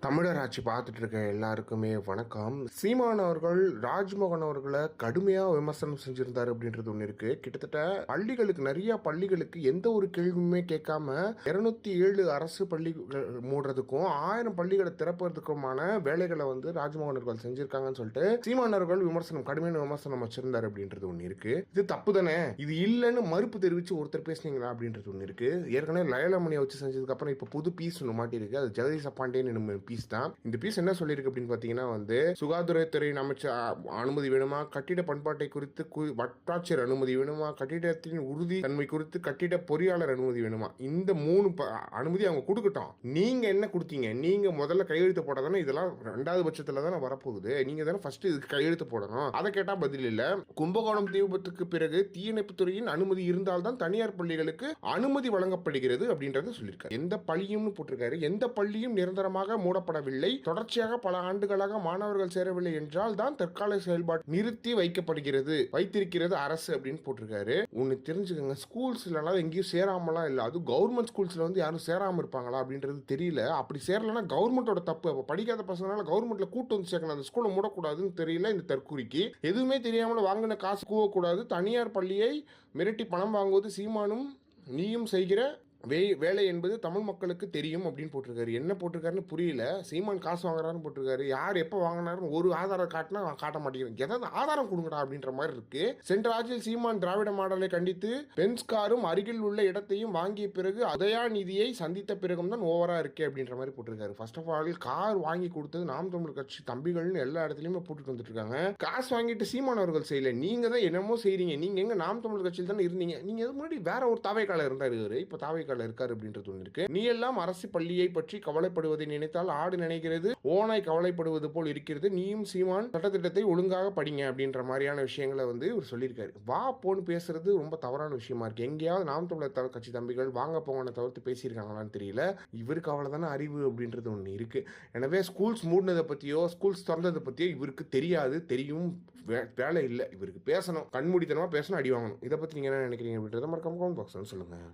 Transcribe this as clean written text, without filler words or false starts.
தமிழர் ஆட்சி பார்த்துட்டு இருக்க எல்லாருக்குமே வணக்கம். சீமான் அவர்கள் ராஜ்மோகன் அவர்களை கடுமையா விமர்சனம் செஞ்சிருந்தாரு அப்படின்றது ஒண்ணு இருக்கு. கிட்டத்தட்ட நிறைய பள்ளிகளுக்கு எந்த ஒரு கேள்வியுமே கேட்காம 207 அரசு பள்ளி மூடுறதுக்கும் 1000 பள்ளிகளை திறப்பதற்குமான வேலைகளை ராஜ்மோகன் அவர்கள் செஞ்சிருக்காங்கன்னு சொல்லிட்டு சீமான் அவர்கள் கடுமையான விமர்சனம் வச்சிருந்தாரு அப்படின்றது ஒண்ணு இருக்கு. இது தப்பு தானே, இது இல்லைன்னு மறுப்பு தெரிவிச்சு ஒருத்தர் பேசுனீங்களா அப்படின்றது ஒண்ணு இருக்கு. ஏற்கனவே லயலமணியை வச்சு செஞ்சதுக்கு அப்புறம் இப்ப புது பீஸ் ஒன்று மாட்டி இருக்கு. அது ஜெகதீச பாண்டியன் பீஸ் தான். இந்த பீஸ் என்ன சொல்லியிருக்கு அப்படின்னு பாத்தீங்கன்னா சுகாதாரத்துறையின் அமைச்சர் அனுமதி வேணுமா, கட்டிட பண்பாட்டை குறித்து வட்டாட்சியர் அனுமதி வேணுமா, கட்டிடத்தின் உறுதி தன்மை குறித்து கட்டிட பொறியாளர் அனுமதி வேணுமா, இந்த 3 அனுமதி அவங்க கொடுக்கட்டும். நீங்க என்ன கொடுத்தீங்க? நீங்க முதல்ல கையெழுத்து போடாதானே இதெல்லாம் 2வது பட்சத்துல தானே வரப்போகுது. நீங்க தானே ஃபர்ஸ்ட் இதுக்கு கையெழுத்து போடணும். அதை கேட்டா பதில் இல்ல. கும்பகோணம் தீ விபத்துக்கு பிறகு தீயணைப்பு துறையின் அனுமதி இருந்தால்தான் தனியார் பள்ளிகளுக்கு அனுமதி வழங்கப்படுகிறது அப்படின்றத சொல்லியிருக்காரு. எந்த பள்ளியும் போட்டிருக்காரு. எந்த பள்ளியும் நிரந்தரமாக மூடப்படவில்லை, தொடர்ச்சியாக பல ஆண்டுகளாக மாணவர்கள் சேரவில்லை என்றால் தான் தற்கால செயல்பாடு நிறுத்தி வைத்திருக்கிறது அரசு அப்படின்னு போட்டிருக்காரு. ஒன்னு தெரிஞ்சுக்கங்க, ஸ்கூல்ஸ்ல எங்கேயும் சேராமலாம் இல்ல. அது கவர்மெண்ட் ஸ்கூல்ஸ்ல யாரும் சேராம இருப்பாங்களா அப்படின்றது தெரியல. அப்படி சேரலன்னா கவர்மெண்டோட தப்பு. அப்ப படிக்காத பசங்களால கவர்மெண்ட்ல கூட்டு வந்து சேர்க்கணும். அந்த ஸ்கூலை மூடக்கூடாதுன்னு தெரியல. இந்த தற்கூரிக்கு எதுவுமே தெரியாமல் வாங்கின காசு கூவக்கூடாது. தனியார் பள்ளியை மிரட்டி பணம் வாங்குவது சீமானும் நீயும் செய்கிற வேலை என்பது தமிழ் மக்களுக்கு தெரியும் அப்படின்னு போட்டிருக்காரு. என்ன போட்டிருக்காருன்னு புரியல. சீமான் காசு வாங்குறாருன்னு போட்டிருக்காரு. யார் எப்போ வாங்கினாருன்னு ஒரு ஆதாரம் காட்டினா காட்ட மாட்டேங்கிறேன். ஏதாவது ஆதாரம் கொடுங்கடா அப்படின்ற மாதிரி இருக்கு. சென்ற ஆட்சியில் சீமான் திராவிட மாடலை கண்டித்து பென்ஸ் காரும் அருகில் உள்ள இடத்தையும் வாங்கிய பிறகு உதயாநிதியை சந்தித்த பிறகும் தான் ஓவரா இருக்கே அப்படின்ற மாதிரி போட்டிருக்காரு. ஃபர்ஸ்ட் ஆஃப் ஆல் கார் வாங்கி கொடுத்தது நாம் தமிழ் கட்சி தம்பிகள்னு எல்லா இடத்துலயுமே போட்டுட்டு வந்துட்டு இருக்காங்க. காசு வாங்கிட்டு சீமான் அவர்கள் செய்யல. நீங்க தான் என்னமோ செய்றீங்க. நீங்க எங்க நாம் தமிழ் கட்சியில் தானே இருந்தீங்க. நீங்க முன்னாடி வேற ஒரு தாவைக்கால இருந்தாரு. இப்ப தாவைக்கால இருக்காரு அப்படின்றது ஒன்று இருக்கு. நீ எல்லாம் அரசு பள்ளியை பற்றி கவலைப்படுவதை நினைத்தால் ஆடு நினைக்கிறது, ஓனாய் கவலைப்படுவது போல் இருக்கிறது. நீயும் சீமான் சட்டத்திட்டத்தை ஒழுங்காக படிங்க அப்படின்ற மாதிரியான விஷயங்களை இவர் சொல்லியிருக்காரு. வா போன்னு பேசுறது ரொம்ப தவறான விஷயமா இருக்கு. எங்கேயாவது நாம் தமிழர் கட்சி தம்பிகள் வாங்க போங்கன்னு தவிர்த்து பேசியிருக்காங்களான்னு தெரியல. இவருக்கு அவ்வளவுதானே அறிவு அப்படின்றது ஒன்று இருக்கு. எனவே ஸ்கூல்ஸ் மூடினதை பத்தியோ ஸ்கூல்ஸ் திறந்ததை பத்தியோ இவருக்கு தெரியாது. தெரியும் வேலை இல்லை. இவருக்கு பேசணும், கண்மூடித்தனமா பேசணும், அடி வாங்கணும். இதை பத்தி நீங்க என்ன நினைக்கிறீங்க அப்படின்றத மறக்காம கமெண்ட் பாக்ஸ்ல சொல்லுங்க.